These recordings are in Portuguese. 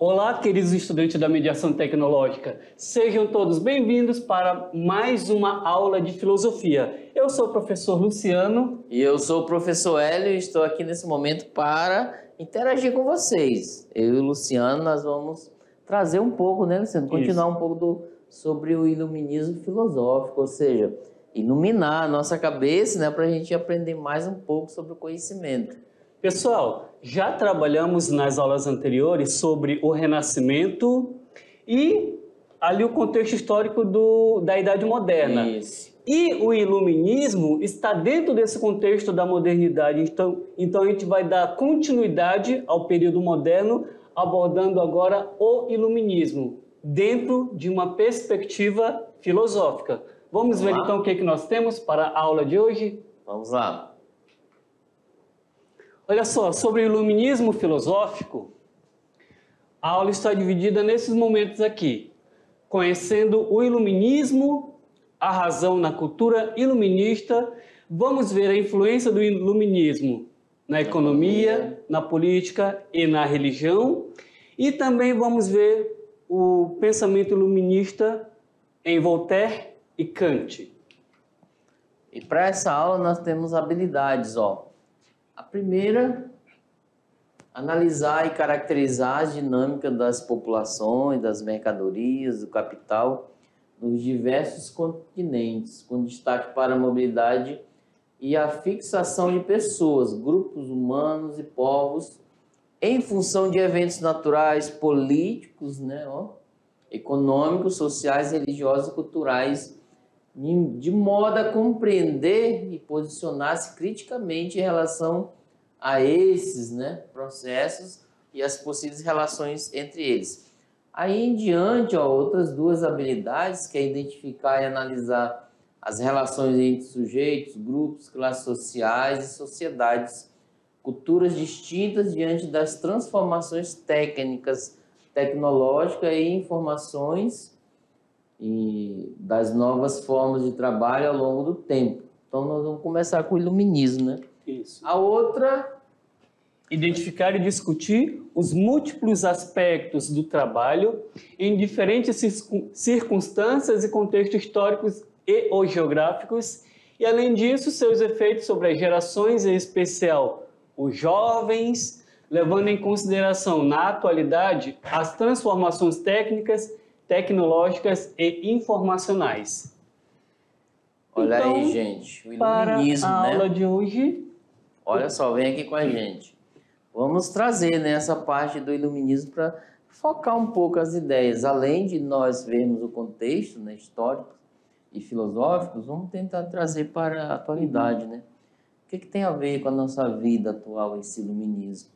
Olá, queridos estudantes da mediação tecnológica. Sejam todos bem-vindos para mais uma aula de filosofia. Eu sou o professor Luciano. E eu sou o professor Hélio e estou aqui nesse momento para interagir com vocês. Eu e o Luciano, nós vamos trazer um pouco, né, Luciano? Continuar um pouco sobre o iluminismo filosófico, ou seja, iluminar a nossa cabeça, né, para a gente aprender mais um pouco sobre o conhecimento. Pessoal, já trabalhamos nas aulas anteriores sobre o Renascimento e ali o contexto histórico da Idade Moderna. Isso. E o Iluminismo está dentro desse contexto da modernidade. Então a gente vai dar continuidade ao período moderno, abordando agora o Iluminismo, dentro de uma perspectiva filosófica. Vamos ver então o que nós temos para a aula de hoje? Vamos lá. Olha só, sobre o iluminismo filosófico, a aula está dividida nesses momentos aqui. Conhecendo o iluminismo, a razão na cultura iluminista, vamos ver a influência do iluminismo na economia, na política e na religião. E também vamos ver o pensamento iluminista em Voltaire e Kant. E para essa aula nós temos habilidades, ó. A primeira, analisar e caracterizar as dinâmicas das populações, das mercadorias, do capital nos diversos continentes, com destaque para a mobilidade e a fixação de pessoas, grupos humanos e povos em função de eventos naturais, políticos, né, econômicos, sociais, religiosos e culturais, de modo a compreender e posicionar-se criticamente em relação a esses, né, processos e as possíveis relações entre eles. Aí em diante, outras duas habilidades, que é identificar e analisar as relações entre sujeitos, grupos, classes sociais e sociedades, culturas distintas diante das transformações técnicas, tecnológicas e informações e das novas formas de trabalho ao longo do tempo. Então, nós vamos começar com o iluminismo, né? Isso. A outra... Identificar e discutir os múltiplos aspectos do trabalho em diferentes circunstâncias e contextos históricos e ou geográficos, e, além disso, seus efeitos sobre as gerações, em especial os jovens, levando em consideração, na atualidade, as transformações técnicas, tecnológicas e informacionais. Olha então, aí, gente, o para iluminismo, a né? aula de hoje... Olha só, vem aqui com a gente. Vamos trazer, né, essa parte do iluminismo para focar um pouco as ideias. Além de nós vermos o contexto, né, histórico e filosófico, vamos tentar trazer para a atualidade, né? O que tem a ver com a nossa vida atual, esse iluminismo?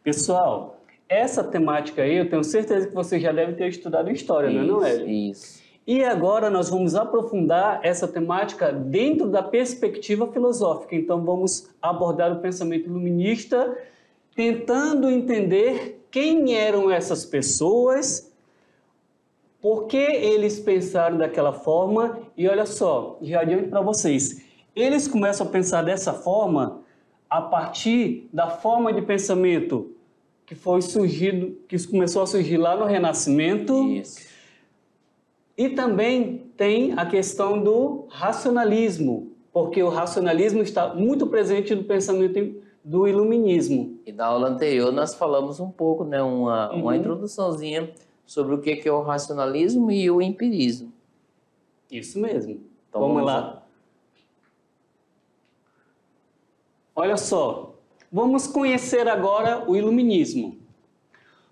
Pessoal, essa temática aí, eu tenho certeza que você já deve ter estudado história, não é? Isso. E agora nós vamos aprofundar essa temática dentro da perspectiva filosófica. Então vamos abordar o pensamento iluminista, tentando entender quem eram essas pessoas, por que eles pensaram daquela forma. E olha só, já adianto para vocês, eles começam a pensar dessa forma a partir da forma de pensamento que começou a surgir lá no Renascimento. Isso. E também tem a questão do racionalismo, porque o racionalismo está muito presente no pensamento do iluminismo. E na aula anterior nós falamos um pouco, né, uma introduçãozinha sobre o que é o racionalismo e o empirismo. Isso mesmo. Então, vamos lá. Olha só, vamos conhecer agora o iluminismo.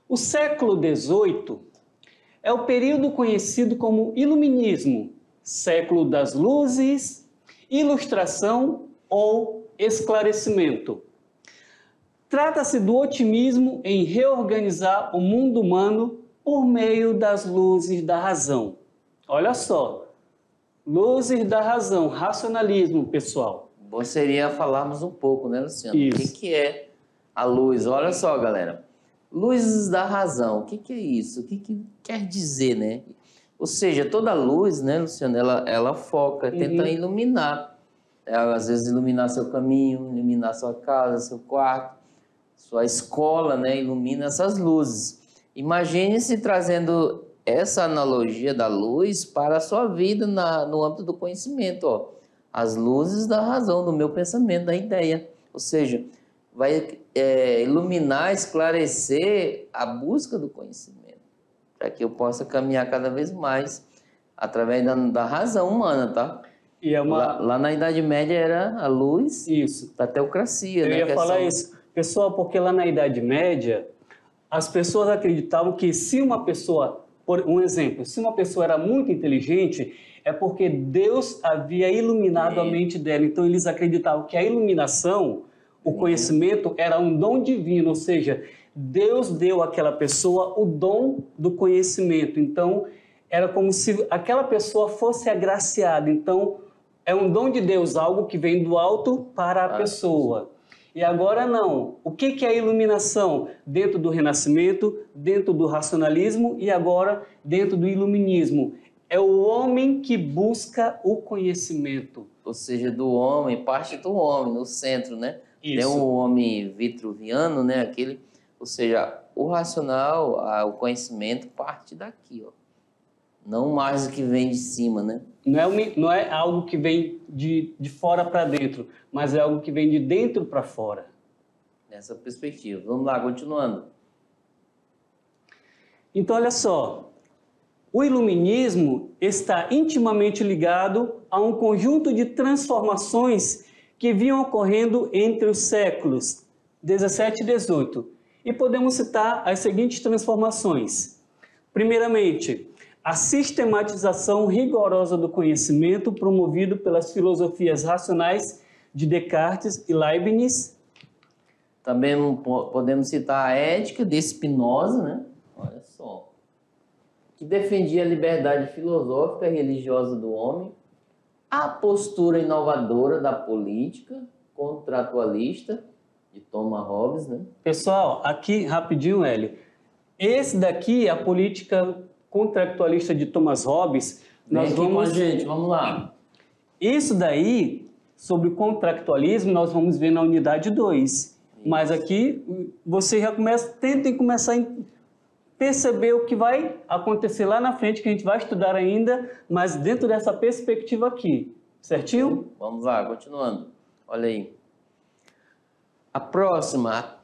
O século XVIII é o período conhecido como Iluminismo, século das luzes, ilustração ou esclarecimento. Trata-se do otimismo em reorganizar o mundo humano por meio das luzes da razão. Olha só, luzes da razão, racionalismo, pessoal. Bom seria falarmos um pouco, né, Luciano? Isso. O que é a luz? Olha só, galera. Luzes da razão, o que é isso? O que quer dizer, né? Ou seja, toda luz, né, Luciano, ela foca, tenta iluminar. Às vezes iluminar seu caminho, iluminar sua casa, seu quarto, sua escola, né? Ilumina essas luzes. Imagine-se trazendo essa analogia da luz para a sua vida no âmbito do conhecimento, ó. As luzes da razão, do meu pensamento, da ideia. Ou seja, vai iluminar, esclarecer a busca do conhecimento, para que eu possa caminhar cada vez mais através da razão humana, tá? E Lá na Idade Média era a luz Isso. da teocracia, Eu né? ia falar isso. Pessoal, porque lá na Idade Média, as pessoas acreditavam que se uma pessoa, por um exemplo, se uma pessoa era muito inteligente, é porque Deus havia iluminado a mente dela. Então, eles acreditavam que a iluminação, o conhecimento, era um dom divino, ou seja, Deus deu àquela pessoa o dom do conhecimento. Então, era como se aquela pessoa fosse agraciada. Então, é um dom de Deus, algo que vem do alto para a pessoa. E agora não. O que é a iluminação? Dentro do Renascimento, dentro do racionalismo e agora dentro do iluminismo. É o homem que busca o conhecimento. Ou seja, do homem, parte do homem, no centro, né? Isso. Tem o homem vitruviano, né? Ou seja, o racional, o conhecimento parte daqui, ó. Não mais do que vem de cima, né? Não é algo que vem de fora para dentro, mas é algo que vem de dentro para fora. Nessa perspectiva. Vamos lá, continuando. Então, olha só. O iluminismo está intimamente ligado a um conjunto de transformações que vinham ocorrendo entre os séculos 17 e 18. E podemos citar as seguintes transformações. Primeiramente, a sistematização rigorosa do conhecimento promovido pelas filosofias racionais de Descartes e Leibniz. Também podemos citar a ética de Spinoza, né? Olha só. Que defendia a liberdade filosófica e religiosa do homem, a postura inovadora da política contratualista de Thomas Hobbes, né? Pessoal, aqui rapidinho, Hélio. Esse daqui é a política contratualista de Thomas Hobbes. Nós vamos com a gente, vamos lá. Isso daí, sobre o contractualismo, nós vamos ver na unidade 2. Mas aqui, você já tentem começar a perceber o que vai acontecer lá na frente, que a gente vai estudar ainda, mas dentro dessa perspectiva aqui. Certinho? Vamos lá, continuando. Olha aí. A próxima,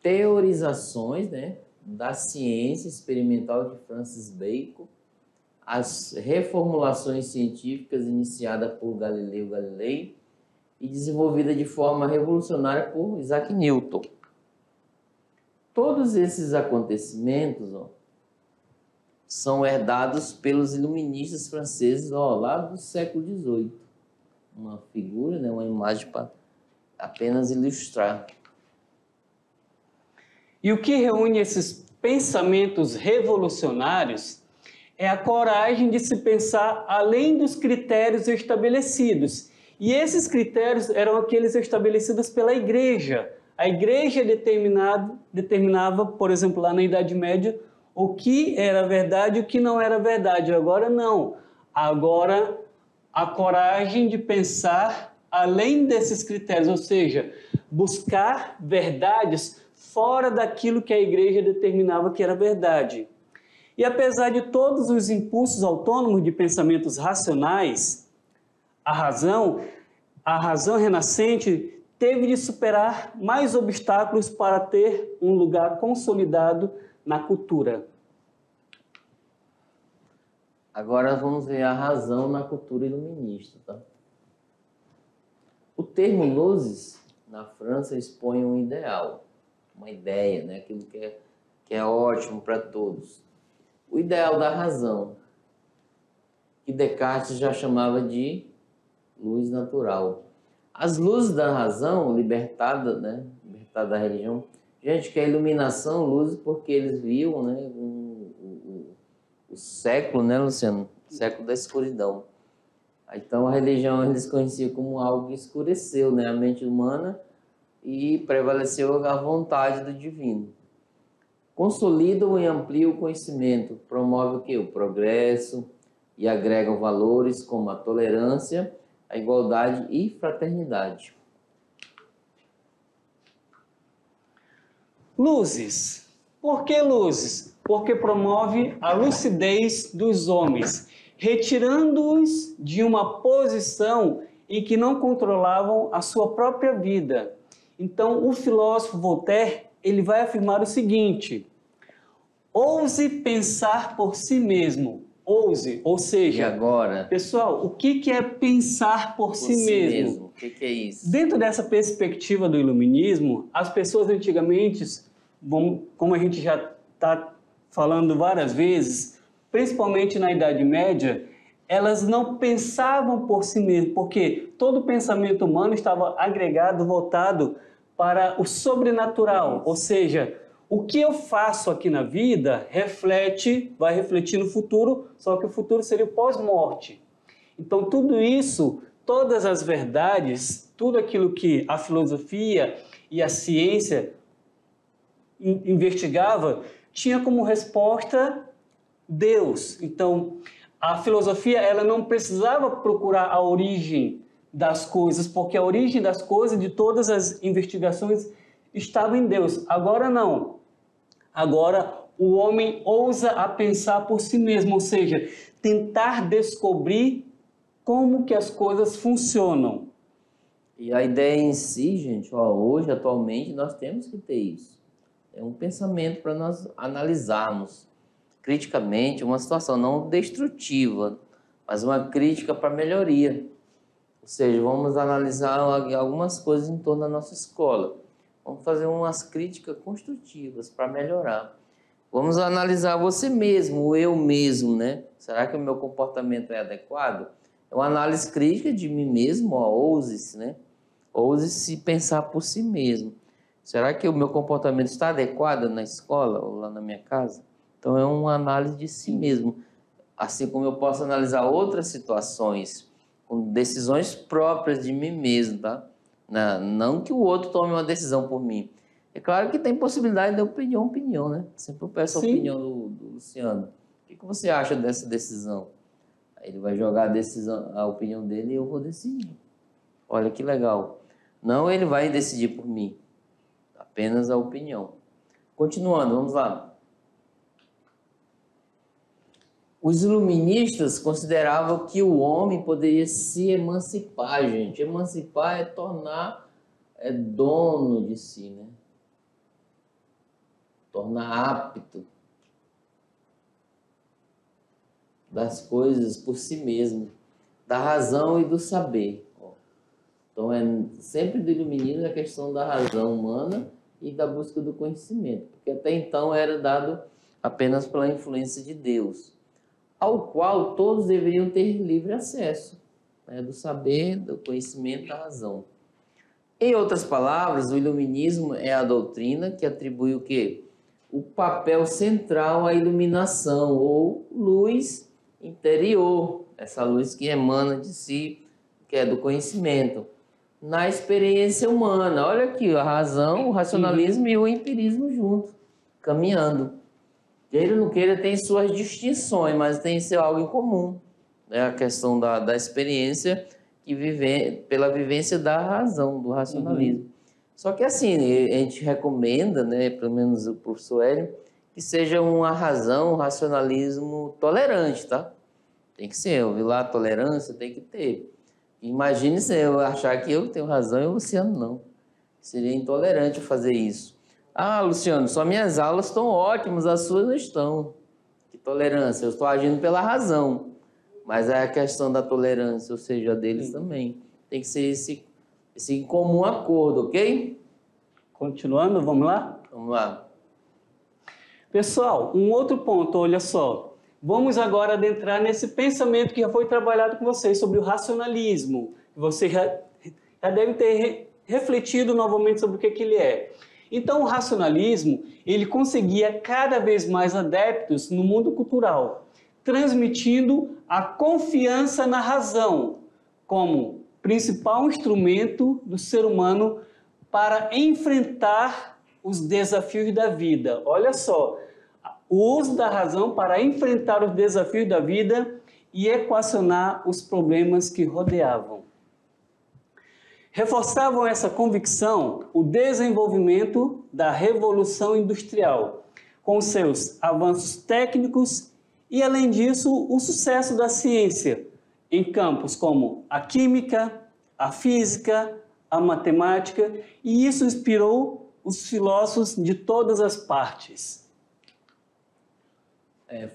teorizações, né, da ciência experimental de Francis Bacon, as reformulações científicas iniciadas por Galileu Galilei e desenvolvida de forma revolucionária por Isaac Newton. Todos esses acontecimentos, ó, são herdados pelos iluministas franceses, ó, lá do século XVIII. Uma figura, né, uma imagem para apenas ilustrar. E o que reúne esses pensamentos revolucionários é a coragem de se pensar além dos critérios estabelecidos. E esses critérios eram aqueles estabelecidos pela igreja. A igreja determinava, por exemplo, lá na Idade Média, o que era verdade e o que não era verdade. Agora não. Agora a coragem de pensar além desses critérios, ou seja, buscar verdades fora daquilo que a igreja determinava que era verdade. E apesar de todos os impulsos autônomos de pensamentos racionais, a razão renascente teve de superar mais obstáculos para ter um lugar consolidado na cultura. Agora vamos ver a razão na cultura iluminista, tá? O termo luzes, na França, expõe um ideal, uma ideia, né? Aquilo que é ótimo para todos. O ideal da razão, que Descartes já chamava de luz natural. As luzes da razão, libertada da religião, gente, que a iluminação, luzes, porque eles viam, né, o século, né, Luciano? O século da escuridão. Então a religião eles conheciam como algo que escureceu, né, a mente humana e prevaleceu a vontade do divino. Consolidam e ampliam o conhecimento, promove o quê? O progresso e agregam valores como a tolerância, a igualdade e fraternidade. Luzes. Por que luzes? porque promove a lucidez dos homens, retirando-os de uma posição em que não controlavam a sua própria vida. Então, o filósofo Voltaire, ele vai afirmar o seguinte: ouse pensar por si mesmo. Ouse, ou seja... E agora? Pessoal, o que é pensar por si mesmo? O que é isso? Dentro dessa perspectiva do iluminismo, as pessoas antigamente, como a gente já está falando várias vezes, principalmente na Idade Média, elas não pensavam por si mesmas, porque todo o pensamento humano estava agregado, voltado para o sobrenatural, ou seja, o que eu faço aqui na vida vai refletir no futuro, só que o futuro seria o pós-morte. Então, tudo isso, todas as verdades, tudo aquilo que a filosofia e a ciência investigava, tinha como resposta Deus. Então, a filosofia, ela não precisava procurar a origem das coisas, porque a origem das coisas, de todas as investigações, estava em Deus. Agora não. Agora o homem ousa a pensar por si mesmo, ou seja, tentar descobrir como que as coisas funcionam. E a ideia em si, gente, hoje, atualmente, nós temos que ter isso. É um pensamento para nós analisarmos criticamente uma situação não destrutiva, mas uma crítica para melhoria. Ou seja, vamos analisar algumas coisas em torno da nossa escola. Vamos fazer umas críticas construtivas para melhorar. Vamos analisar você mesmo, o eu mesmo, né? Será que o meu comportamento é adequado? É uma análise crítica de mim mesmo, ouse-se, né? Ouse-se pensar por si mesmo. Será que o meu comportamento está adequado na escola ou lá na minha casa? Então é uma análise de si mesmo. Assim como eu posso analisar outras situações, com decisões próprias de mim mesmo, tá? Não que o outro tome uma decisão por mim. É claro que tem possibilidade de opinião, né? Sempre eu peço a opinião do Luciano. O que você acha dessa decisão? Aí ele vai jogar a opinião dele e eu vou decidir. Olha que legal. Não ele vai decidir por mim. Apenas a opinião. Continuando, vamos lá. Os iluministas consideravam que o homem poderia se emancipar, gente. Emancipar é tornar dono de si, né? Tornar apto das coisas por si mesmo, da razão e do saber. Então, sempre do iluminismo a questão da razão humana e da busca do conhecimento, porque até então era dado apenas pela influência de Deus, ao qual todos deveriam ter livre acesso, né, do saber, do conhecimento, da razão. Em outras palavras, o iluminismo é a doutrina que atribui o quê? O papel central à iluminação, ou luz interior, essa luz que emana de si, que é do conhecimento, na experiência humana. Olha aqui, a razão, o racionalismo e o empirismo junto, caminhando. Queira ou não queira, tem suas distinções, mas tem algo em comum. É a questão da experiência que pela vivência da razão, do racionalismo. Só que assim, a gente recomenda, né, pelo menos o professor Hélio, que seja uma razão, um racionalismo tolerante, tá? Tem que ser, eu vi lá, tolerância tem que ter. Imagine se eu achar que eu tenho razão e o Luciano não. Seria intolerante fazer isso. Ah, Luciano, só minhas aulas estão ótimas, as suas não estão. Que tolerância? Eu estou agindo pela razão. Mas é a questão da tolerância, ou seja, deles também. Tem que ser esse comum acordo, ok? Continuando, vamos lá? Vamos lá. Pessoal, um outro ponto, olha só. Vamos agora adentrar nesse pensamento que já foi trabalhado com vocês sobre o racionalismo. Você já deve ter refletido novamente sobre o que ele é. Então, o racionalismo, ele conseguia cada vez mais adeptos no mundo cultural, transmitindo a confiança na razão como principal instrumento do ser humano para enfrentar os desafios da vida. Olha só, o uso da razão para enfrentar os desafios da vida e equacionar os problemas que rodeavam. Reforçavam essa convicção o desenvolvimento da Revolução Industrial, com seus avanços técnicos e, além disso, o sucesso da ciência em campos como a química, a física, a matemática, e isso inspirou os filósofos de todas as partes.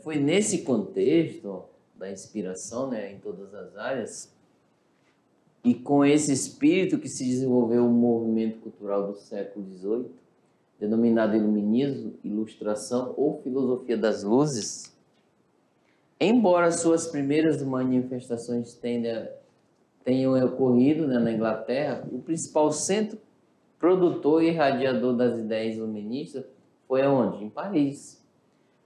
Foi nesse contexto da inspiração, né, em todas as áreas, e com esse espírito que se desenvolveu o movimento cultural do século XVIII, denominado Iluminismo, Ilustração ou Filosofia das Luzes. Embora suas primeiras manifestações tenham ocorrido, né, na Inglaterra, o principal centro produtor e irradiador das ideias iluministas foi aonde? Em Paris,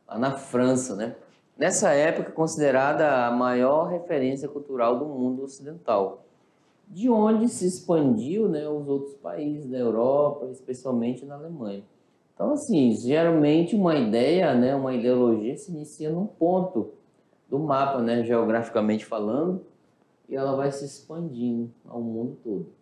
lá na França, né? Nessa época considerada a maior referência cultural do mundo ocidental, de onde se expandiu, né, os outros países da Europa, especialmente na Alemanha. Então, assim, geralmente uma ideia, né, uma ideologia se inicia num ponto do mapa, né, geograficamente falando, e ela vai se expandindo ao mundo todo.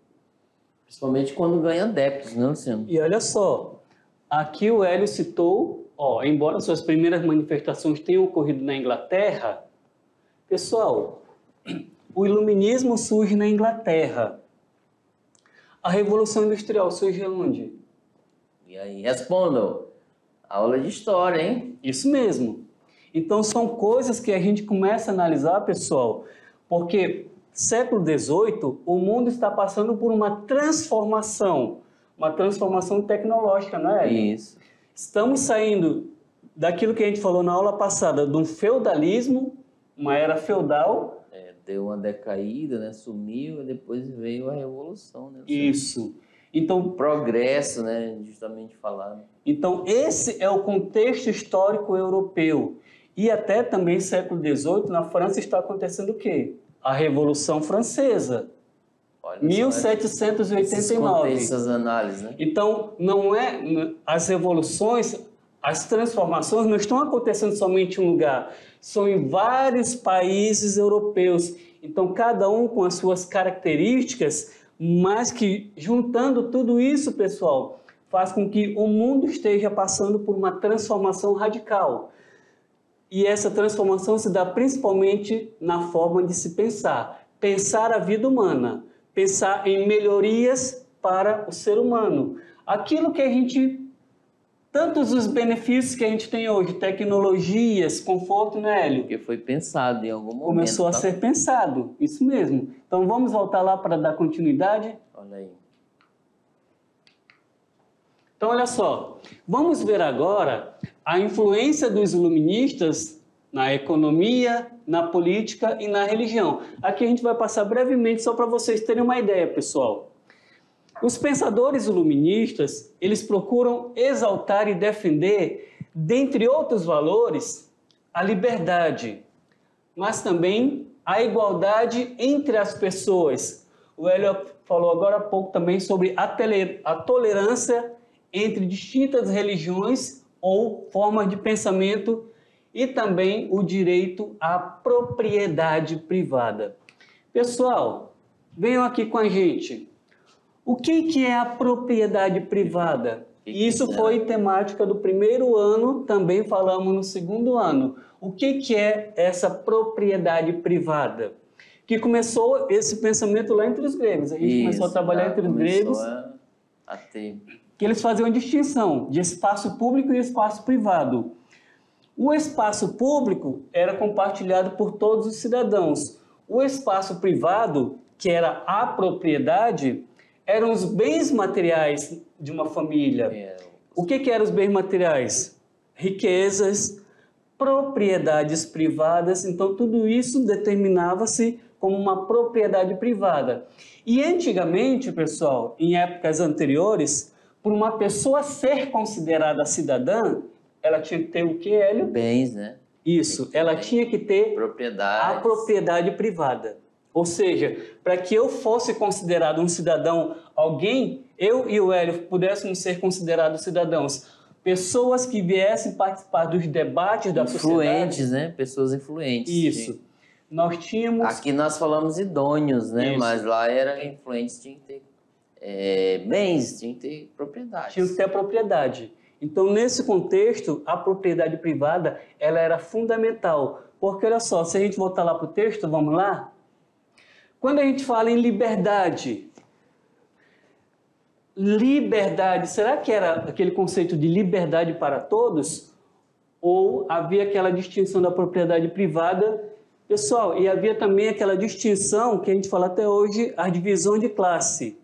Principalmente quando ganha adeptos, né, Luciano? E olha só, aqui o Hélio citou, embora suas primeiras manifestações tenham ocorrido na Inglaterra, pessoal, o iluminismo surge na Inglaterra. A Revolução Industrial surge onde? E aí, respondam. Aula de história, hein? Isso mesmo. Então, são coisas que a gente começa a analisar, pessoal, porque século XVIII, o mundo está passando por uma transformação tecnológica, não é? Isso. Estamos saindo daquilo que a gente falou na aula passada, de um feudalismo, uma era feudal. Deu uma decaída, né? Sumiu, e depois veio a Revolução, né? Isso. Então, progresso, né? Justamente falando. Então, esse é o contexto histórico europeu. E até também século XVIII, na França, está acontecendo o quê? A Revolução Francesa. Olha, 1789. Essas análises, né? Então, não é as revoluções, as transformações não estão acontecendo somente em um lugar, são em vários países europeus. Então, cada um com as suas características, mas que juntando tudo isso, pessoal, faz com que o mundo esteja passando por uma transformação radical. E essa transformação se dá principalmente na forma de se pensar. Pensar a vida humana, pensar em melhorias para o ser humano. Aquilo que a gente, tantos os benefícios que a gente tem hoje, tecnologias, conforto, né, Hélio? Porque foi pensado em algum momento. Começou a ser pensado, isso mesmo. Então vamos voltar lá para dar continuidade? Olha aí. Então, olha só, vamos ver agora a influência dos iluministas na economia, na política e na religião. Aqui a gente vai passar brevemente só para vocês terem uma ideia, pessoal. Os pensadores iluministas, eles procuram exaltar e defender, dentre outros valores, a liberdade, mas também a igualdade entre as pessoas. O Hélio falou agora há pouco também sobre a tolerância entre distintas religiões ou formas de pensamento e também o direito à propriedade privada. Pessoal, venham aqui com a gente. O que é a propriedade privada? Isso foi temática do primeiro ano, também falamos no segundo ano. O que é essa propriedade privada? Que começou esse pensamento lá entre os gregos. A gente começou a trabalhar entre os gregos. Que eles faziam distinção de espaço público e espaço privado. O espaço público era compartilhado por todos os cidadãos. O espaço privado, que era a propriedade, eram os bens materiais de uma família. O que eram os bens materiais? Riquezas, propriedades privadas. Então, tudo isso determinava-se como uma propriedade privada. E antigamente, pessoal, em épocas anteriores, por uma pessoa ser considerada cidadã, ela tinha que ter o que, Hélio? Bens, né? Isso, ela tinha que ter a propriedade privada. Ou seja, para que eu fosse considerado um cidadão, eu e o Hélio pudéssemos ser considerados cidadãos, pessoas que viessem participar dos debates da sociedade. Influentes, né? Pessoas influentes. Isso. Sim. Nós tínhamos... Aqui nós falamos idôneos, né? Isso. Mas lá era influentes, tinha que ter bens, tinha que ter propriedade. Tinha que ter a propriedade. Então, nesse contexto, a propriedade privada ela era fundamental. Porque, olha só, se a gente voltar lá para o texto, vamos lá? Quando a gente fala em liberdade, será que era aquele conceito de liberdade para todos? Ou havia aquela distinção da propriedade privada? Pessoal, e havia também aquela distinção que a gente fala até hoje, a divisão de classe.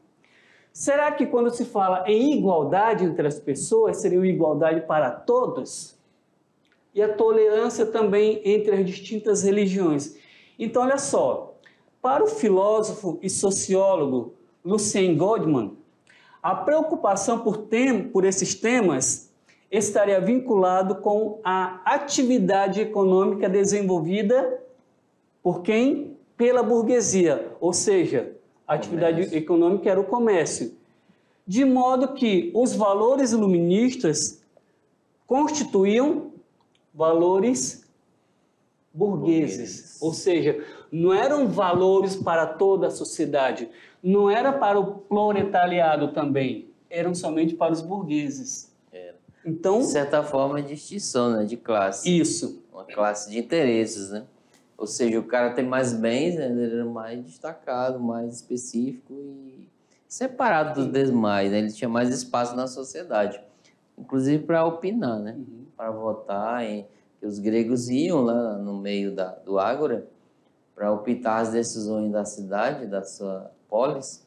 Será que quando se fala em igualdade entre as pessoas, seria igualdade para todos? E a tolerância também entre as distintas religiões. Então, olha só, para o filósofo e sociólogo Lucien Goldman, a preocupação por esses temas estaria vinculado com a atividade econômica desenvolvida por quem? Pela burguesia, ou seja, a atividade econômica era o comércio. De modo que os valores iluministas constituíam valores burgueses, ou seja, não eram valores para toda a sociedade, não era para o proletariado também, eram somente para os burgueses. Então, de certa forma, é distinção, né, de classe. Isso. Uma classe de interesses, né? Ou seja, o cara tem mais bens, né? Ele era mais destacado, mais específico e separado dos demais, né? Ele tinha mais espaço na sociedade, inclusive para opinar, né? Para votar. Os gregos iam lá no meio do ágora para optar as decisões da cidade, da sua polis,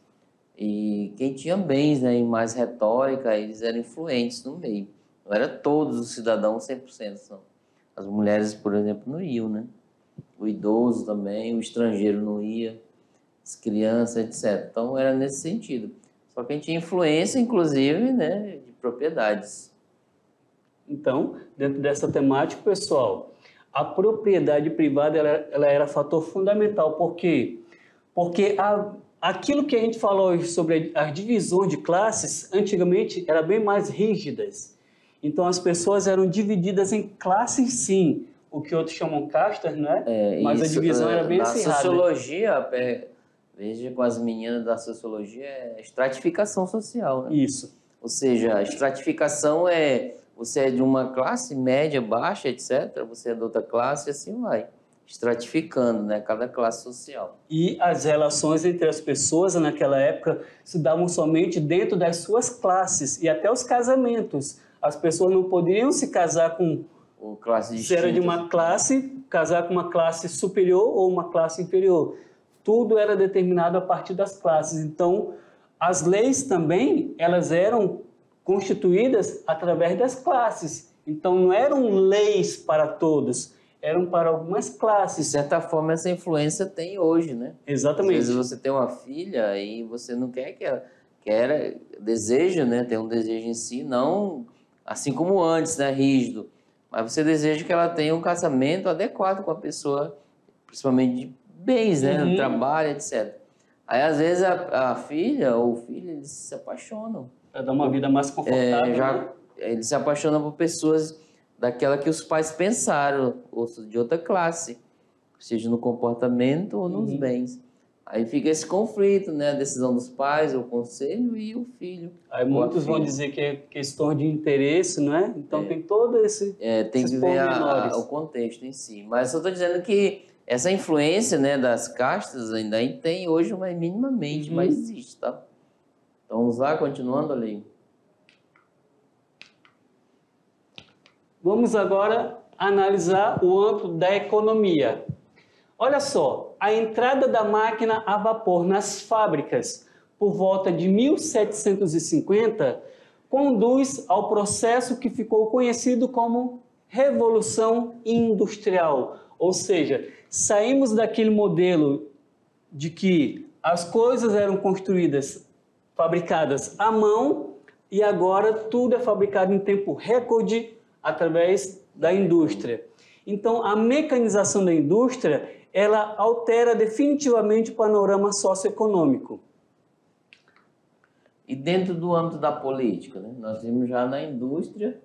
e quem tinha bens, né, e mais retórica, eles eram influentes no meio. Não era todos os cidadãos 100%. Não. As mulheres, por exemplo, não iam, né? O idoso também, o estrangeiro não ia, as crianças, etc. Então, era nesse sentido. Só que a gente tinha influência, inclusive, né, de propriedades. Então, dentro dessa temática, pessoal, a propriedade privada ela era fator fundamental. Por quê? Porque aquilo que a gente falou hoje sobre as divisões de classes, antigamente, eram bem mais rígidas. Então, as pessoas eram divididas em classes, sim, o que outros chamam castas, não é? Mas a divisão era bem acirrada. Na sociologia, veja com as meninas da sociologia, é estratificação social, né? Isso. Ou seja, a estratificação você é de uma classe média, baixa, etc. Você é de outra classe e assim vai. Estratificando, né? Cada classe social. E as relações entre as pessoas naquela época se davam somente dentro das suas classes e até os casamentos. As pessoas não poderiam se casar com classe se era de uma classe, casar com uma classe superior ou uma classe inferior. Tudo era determinado a partir das classes. Então, as leis também, elas eram constituídas através das classes. Então, não eram leis para todos, eram para algumas classes. De certa forma, essa influência tem hoje, né? Exatamente. Às vezes você tem uma filha e você não quer que ela... deseja, né? Tem um desejo em si, não assim como antes, né? Rígido. Mas você deseja que ela tenha um casamento adequado com a pessoa, principalmente de bens, né? Uhum. Trabalho, etc. Aí, às vezes, a filha ou o filho, eles se apaixonam. Para dar uma vida mais confortável. Né? Eles se apaixonam por pessoas daquela que os pais pensaram, ou de outra classe, seja no comportamento ou nos bens. Aí fica esse conflito, né? A decisão dos pais, o conselho e o filho. Aí muitos vão dizer que é questão de interesse, não é? Então tem todo esse tem que ver o contexto em si. Mas eu estou dizendo que essa influência, né, das castas ainda tem hoje, mas minimamente, mas existe, tá? Então vamos lá, continuando ali. Vamos agora analisar o âmbito da economia. Olha só, a entrada da máquina a vapor nas fábricas por volta de 1750 conduz ao processo que ficou conhecido como Revolução Industrial. Ou seja, saímos daquele modelo de que as coisas eram construídas, fabricadas à mão e agora tudo é fabricado em tempo recorde através da indústria. Então, a mecanização da indústria ela altera definitivamente o panorama socioeconômico. E dentro do âmbito da política, né? Nós vimos já na indústria,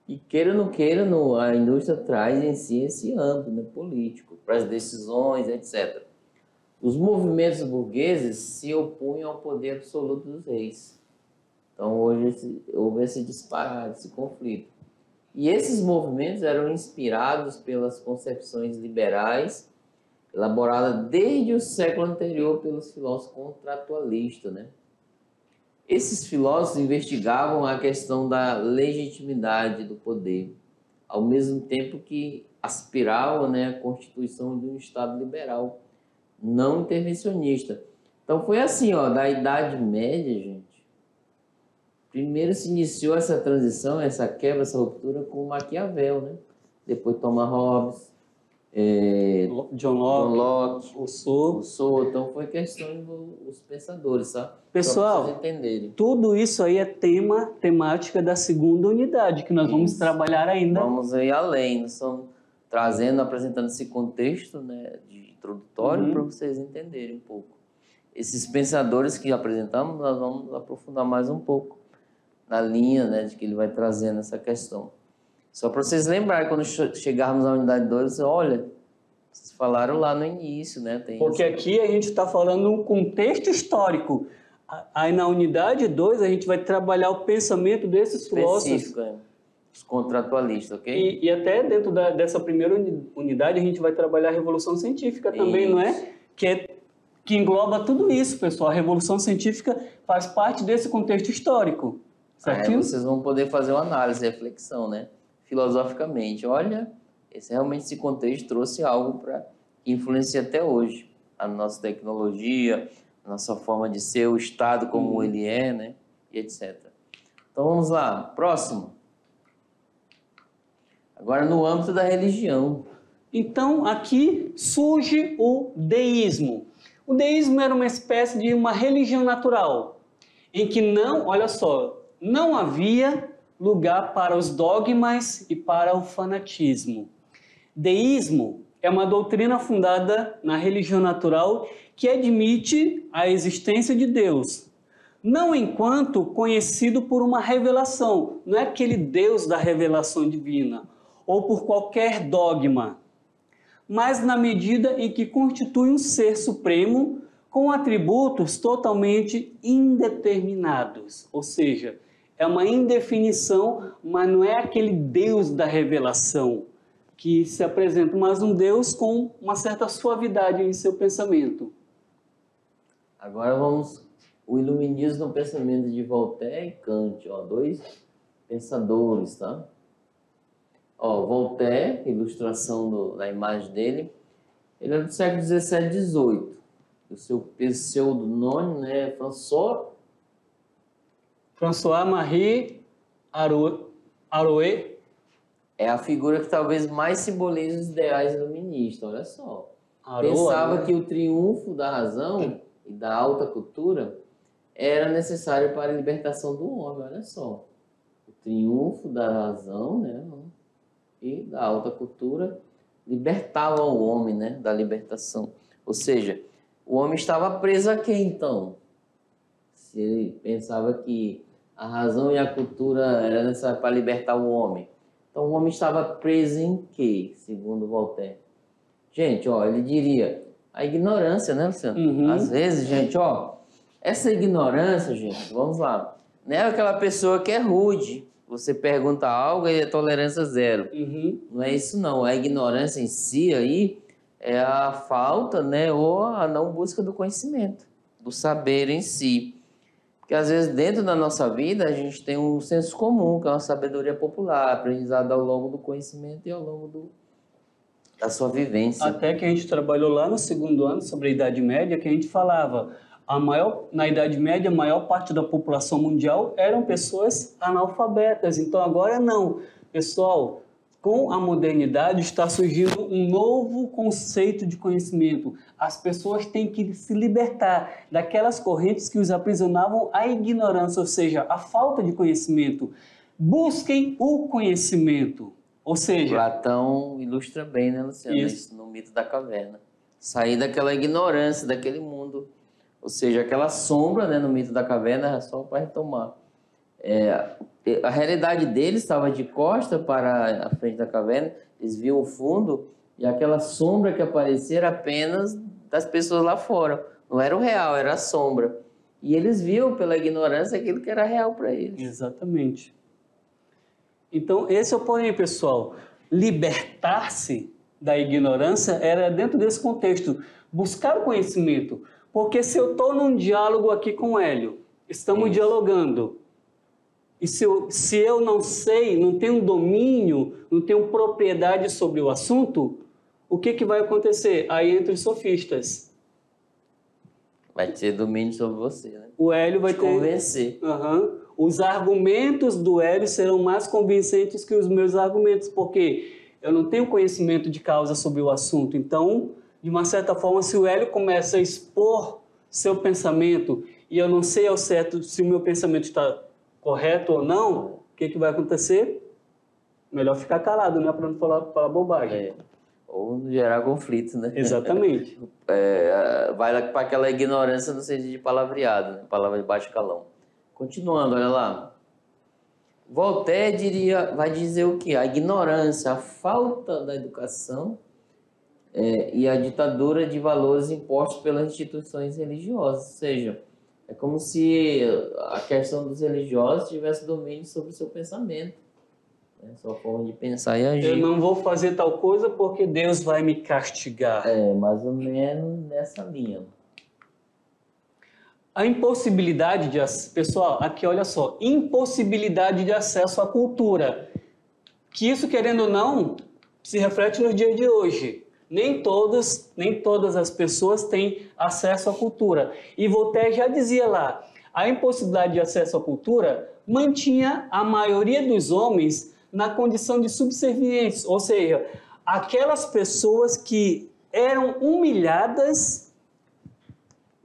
e queira ou não queira, a indústria traz em si esse âmbito, né, político, para as decisões, etc. Os movimentos burgueses se opunham ao poder absoluto dos reis. Então, hoje houve esse disparate, esse conflito. E esses movimentos eram inspirados pelas concepções liberais, elaboradas desde o século anterior pelos filósofos contratualistas, né? Esses filósofos investigavam a questão da legitimidade do poder, ao mesmo tempo que aspiravam, né, à constituição de um Estado liberal, não intervencionista. Então foi assim, ó, da Idade Média, gente. Primeiro se iniciou essa transição, essa quebra, essa ruptura com Maquiavel, né? Depois Thomas Hobbes, John Locke, Rousseau. Então foi questão dos pensadores, sabe? Pessoal, para vocês entenderem. Tudo isso aí é temática da segunda unidade, que nós vamos trabalhar ainda. Vamos ir além, nós estamos apresentando esse contexto, né, de introdutório para vocês entenderem um pouco. Esses pensadores que apresentamos, nós vamos aprofundar mais um pouco na linha, né, de que ele vai trazendo essa questão. Só para vocês lembrarem, quando chegarmos à unidade 2, olha, vocês falaram lá no início, né? Porque aqui a gente está falando um contexto histórico. Aí na unidade 2 a gente vai trabalhar o pensamento desses filósofos. Os contratualistas, ok? E até dentro dessa primeira unidade a gente vai trabalhar a Revolução Científica também, não é? Que engloba tudo isso, pessoal. A Revolução Científica faz parte desse contexto histórico, certinho? Aí vocês vão poder fazer uma análise, reflexão, né? Filosoficamente. Olha, esse contexto trouxe algo para influenciar até hoje a nossa tecnologia, a nossa forma de ser, o Estado como ele é, né? E etc. Então vamos lá, próximo. Agora no âmbito da religião. Então aqui surge o deísmo. O deísmo era uma espécie de uma religião natural, em que olha só, não havia lugar para os dogmas e para o fanatismo. Deísmo é uma doutrina fundada na religião natural que admite a existência de Deus, não enquanto conhecido por uma revelação, não é aquele Deus da revelação divina, ou por qualquer dogma, mas na medida em que constitui um ser supremo com atributos totalmente indeterminados, ou seja, é uma indefinição, mas não é aquele Deus da revelação que se apresenta, mas um Deus com uma certa suavidade em seu pensamento. Agora vamos o iluminismo no pensamento de Voltaire e Kant, ó, dois pensadores, tá? Ó, Voltaire, ilustração da imagem dele, ele é do século XVII e XVIII. O seu pseudonônimo, né, François-Marie Arouet. É a figura que talvez mais simboliza os ideais iluministas, olha só. Pensava que o triunfo da razão e da alta cultura era necessário para a libertação do homem, olha só. O triunfo da razão, né, e da alta cultura libertava o homem, né, da libertação. Ou seja, o homem estava preso a quê, então? Se ele pensava que a razão e a cultura era necessária para libertar o homem. Então, o homem estava preso em quê, segundo Voltaire? Gente, ó, ele diria a ignorância, né, Luciano? Às vezes, gente, ó, essa ignorância, gente, vamos lá, não é aquela pessoa que é rude. Você pergunta algo e é tolerância zero. Não é isso, não. A ignorância em si aí é a falta, né, ou a não busca do conhecimento, do saber em si. Porque às vezes dentro da nossa vida a gente tem um senso comum, que é uma sabedoria popular, aprendizado ao longo do conhecimento e ao longo da sua vivência. Até que a gente trabalhou lá no segundo ano sobre a Idade Média, que a gente falava, na Idade Média a maior parte da população mundial eram pessoas analfabetas. Então agora não. Pessoal, com a modernidade está surgindo um novo conceito de conhecimento. As pessoas têm que se libertar daquelas correntes que os aprisionavam à ignorância, ou seja, à falta de conhecimento. Busquem o conhecimento. Ou seja... Platão ilustra bem, né, Luciano? Isso no mito da caverna. Sair daquela ignorância, daquele mundo. Ou seja, aquela sombra, né, no mito da caverna, era só para retomar. A realidade deles estava de costa para a frente da caverna, eles viam o fundo e aquela sombra que aparecia era apenas das pessoas lá fora. Não era o real, era a sombra. E eles viam pela ignorância aquilo que era real para eles. Exatamente. Então, esse é o porém, pessoal. Libertar-se da ignorância era dentro desse contexto, buscar o conhecimento. Porque se eu estou num diálogo aqui com o Hélio, estamos dialogando, e se eu não sei, não tenho domínio, não tenho propriedade sobre o assunto, o que vai acontecer? Aí entra os sofistas. Vai ter domínio sobre você, né? O Hélio vai te convencer. Os argumentos do Hélio serão mais convincentes que os meus argumentos, porque eu não tenho conhecimento de causa sobre o assunto. Então, de uma certa forma, se o Hélio começa a expor seu pensamento e eu não sei ao certo se o meu pensamento está correto ou não, o que vai acontecer? Melhor ficar calado, né? Para não falar bobagem. Ou gerar conflito, né? Exatamente. Vai para aquela ignorância no sentido de palavreado, né? Palavra de baixo calão. Continuando, olha lá. Voltaire vai dizer o quê? A ignorância, a falta da educação e a ditadura de valores impostos pelas instituições religiosas. Ou seja, é como se a questão dos religiosos tivesse domínio sobre o seu pensamento, né? Sua forma de pensar e agir. Eu não vou fazer tal coisa porque Deus vai me castigar. Mais ou menos nessa linha. A impossibilidade de acesso... Pessoal, aqui olha só. Impossibilidade de acesso à cultura. Que isso, querendo ou não, se reflete no dia de hoje. Nem todas as pessoas têm acesso à cultura. E Voltaire já dizia lá, a impossibilidade de acesso à cultura mantinha a maioria dos homens na condição de subservientes. Ou seja, aquelas pessoas que eram humilhadas,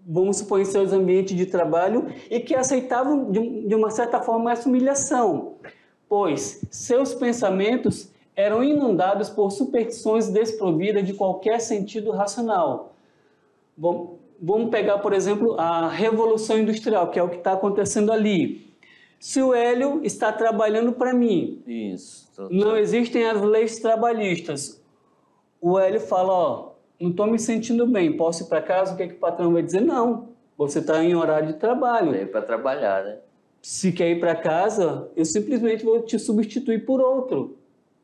vamos supor, em seus ambientes de trabalho, e que aceitavam, de uma certa forma, essa humilhação, pois seus pensamentos eram inundados por superstições desprovidas de qualquer sentido racional. Vamos pegar, por exemplo, a Revolução Industrial, que é o que está acontecendo ali. Se o Hélio está trabalhando para mim, não existem as leis trabalhistas, o Hélio fala, não estou me sentindo bem, posso ir para casa? O que o patrão vai dizer? Não, você está em horário de trabalho. Veio para trabalhar, né? Se quer ir para casa, eu simplesmente vou te substituir por outro.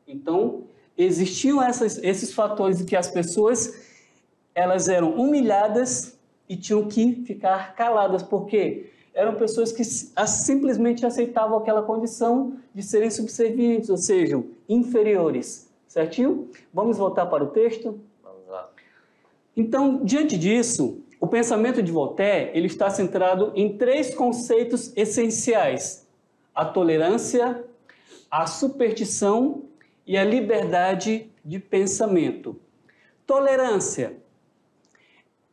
Então, existiam esses fatores em que as pessoas elas eram humilhadas e tinham que ficar caladas, porque eram pessoas que simplesmente aceitavam aquela condição de serem subservientes, ou seja, inferiores. Certinho? Vamos voltar para o texto? Vamos lá. Então, diante disso, o pensamento de Voltaire ele está centrado em 3 conceitos essenciais: a tolerância, a superstição e a liberdade de pensamento. Tolerância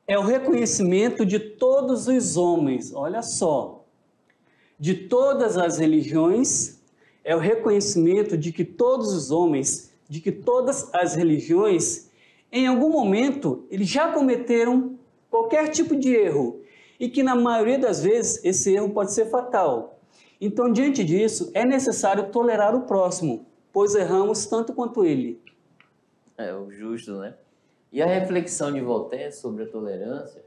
é o reconhecimento de todos os homens, olha só, de todas as religiões, é o reconhecimento de que todos os homens, de que todas as religiões, em algum momento, eles já cometeram qualquer tipo de erro e que, na maioria das vezes, esse erro pode ser fatal. Então, diante disso, é necessário tolerar o próximo, pois erramos tanto quanto ele. É o justo, né? E a reflexão de Voltaire sobre a tolerância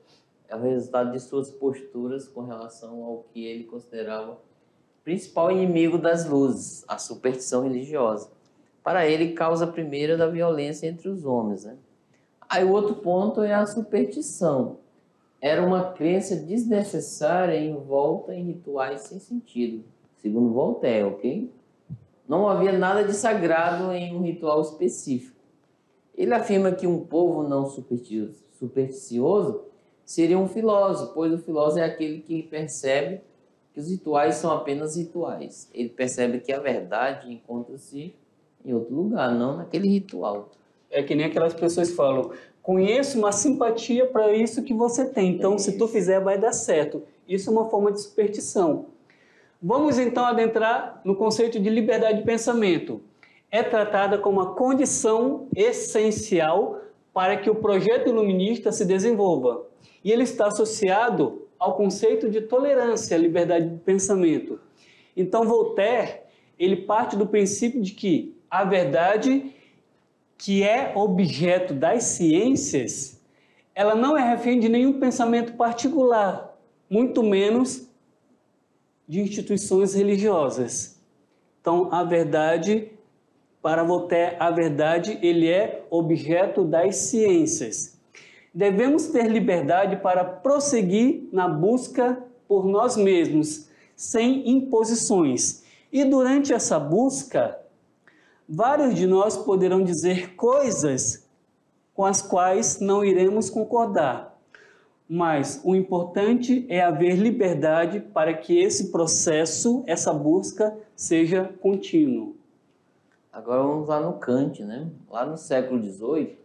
é o resultado de suas posturas com relação ao que ele considerava principal inimigo das luzes, a superstição religiosa. Para ele, causa primeira da violência entre os homens, né? Aí o outro ponto é a superstição. Era uma crença desnecessária envolta em rituais sem sentido, segundo Voltaire, ok? Não havia nada de sagrado em um ritual específico. Ele afirma que um povo não supersticioso seria um filósofo, pois o filósofo é aquele que percebe que os rituais são apenas rituais. Ele percebe que a verdade encontra-se em outro lugar, não naquele ritual. É que nem aquelas pessoas que falam, conheço uma simpatia para isso que você tem, então se tu fizer vai dar certo. Isso é uma forma de superstição. Vamos então adentrar no conceito de liberdade de pensamento. É tratada como uma condição essencial para que o projeto iluminista se desenvolva. E ele está associado ao conceito de tolerância, liberdade de pensamento. Então, Voltaire, ele parte do princípio de que a verdade, que é objeto das ciências, ela não é refém de nenhum pensamento particular. muito menos de instituições religiosas. Então, a verdade, para Voltaire, a verdade ele é objeto das ciências. Devemos ter liberdade para prosseguir na busca por nós mesmos, sem imposições. E durante essa busca, vários de nós poderão dizer coisas com as quais não iremos concordar. Mas o importante é haver liberdade para que esse processo, essa busca, seja contínuo. Agora vamos lá no Kant, né? Lá no século XVIII,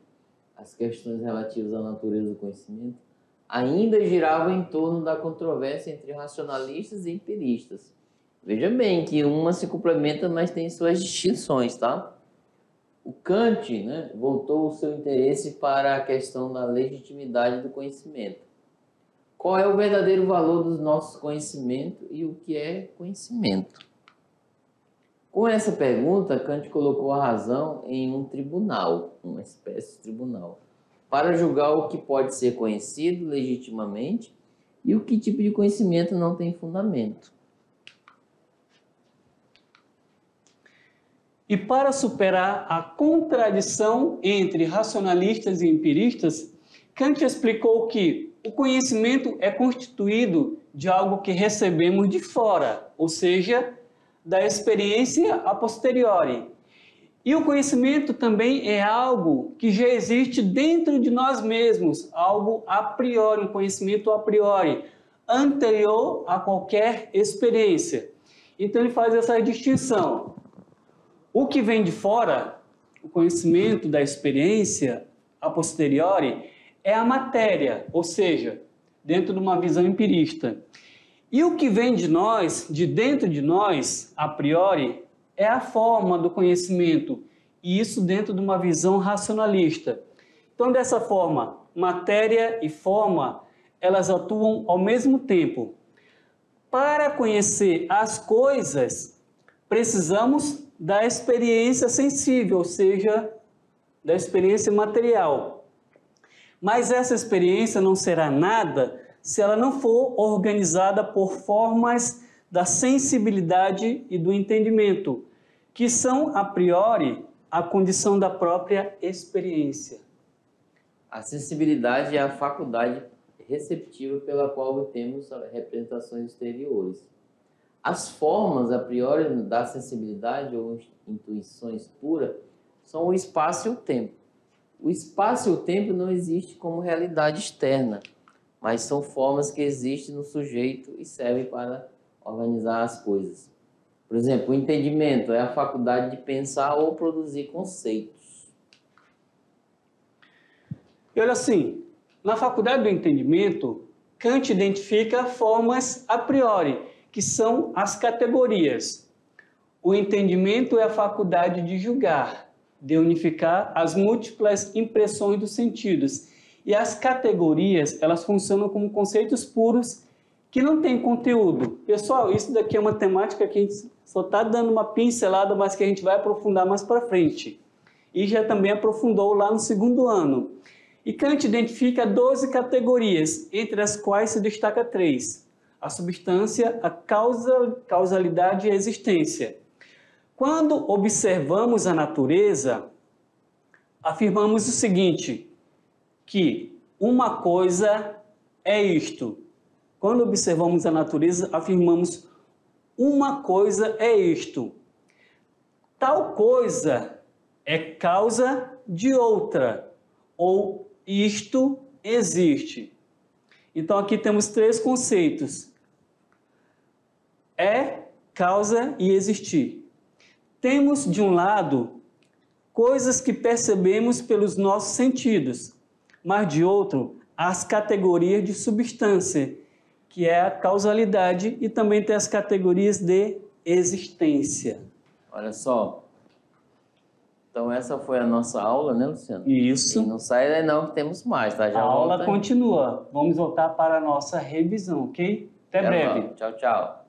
as questões relativas à natureza do conhecimento ainda giravam em torno da controvérsia entre racionalistas e empiristas. Veja bem que uma se complementa, mas tem suas distinções, tá? O Kant, né, voltou o seu interesse para a questão da legitimidade do conhecimento. Qual é o verdadeiro valor dos nossos conhecimentos e o que é conhecimento? Com essa pergunta, Kant colocou a razão em um tribunal, uma espécie de tribunal, para julgar o que pode ser conhecido legitimamente e o que tipo de conhecimento não tem fundamento. E para superar a contradição entre racionalistas e empiristas, Kant explicou que o conhecimento é constituído de algo que recebemos de fora, ou seja, da experiência a posteriori. E o conhecimento também é algo que já existe dentro de nós mesmos, algo a priori, um conhecimento a priori, anterior a qualquer experiência. Então ele faz essa distinção. O que vem de fora, o conhecimento da experiência a posteriori, é a matéria, ou seja, dentro de uma visão empirista. E o que vem de nós, de dentro de nós, a priori, é a forma do conhecimento, e isso dentro de uma visão racionalista. Então, dessa forma, matéria e forma, elas atuam ao mesmo tempo. Para conhecer as coisas, precisamos da experiência sensível, ou seja, da experiência material. Mas essa experiência não será nada se ela não for organizada por formas da sensibilidade e do entendimento, que são, a priori, a condição da própria experiência. A sensibilidade é a faculdade receptiva pela qual obtemos representações exteriores. As formas, a priori, da sensibilidade ou intuições puras são o espaço e o tempo. O espaço e o tempo não existem como realidade externa, mas são formas que existem no sujeito e servem para organizar as coisas. Por exemplo, o entendimento é a faculdade de pensar ou produzir conceitos. E olha assim, na faculdade do entendimento, Kant identifica formas a priori, que são as categorias. O entendimento é a faculdade de julgar, de unificar as múltiplas impressões dos sentidos. E as categorias, elas funcionam como conceitos puros que não têm conteúdo. Pessoal, isso daqui é uma temática que a gente só está dando uma pincelada, mas que a gente vai aprofundar mais para frente. E já também aprofundou lá no segundo ano. E Kant identifica 12 categorias, entre as quais se destaca 3. A substância, a causalidade e a existência. Quando observamos a natureza, afirmamos o seguinte, que uma coisa é isto. Quando observamos a natureza, afirmamos uma coisa é isto. Tal coisa é causa de outra, ou isto existe. Então aqui temos 3 conceitos. É, causa e existir. Temos de um lado coisas que percebemos pelos nossos sentidos, mas de outro as categorias de substância, que é a causalidade, e também tem as categorias de existência. Olha só. Então essa foi a nossa aula, né, Luciano? Isso. E não sai daí não, que temos mais, tá? Já a aula volta. continua. Vamos voltar para a nossa revisão, ok? Até breve. Tchau, tchau.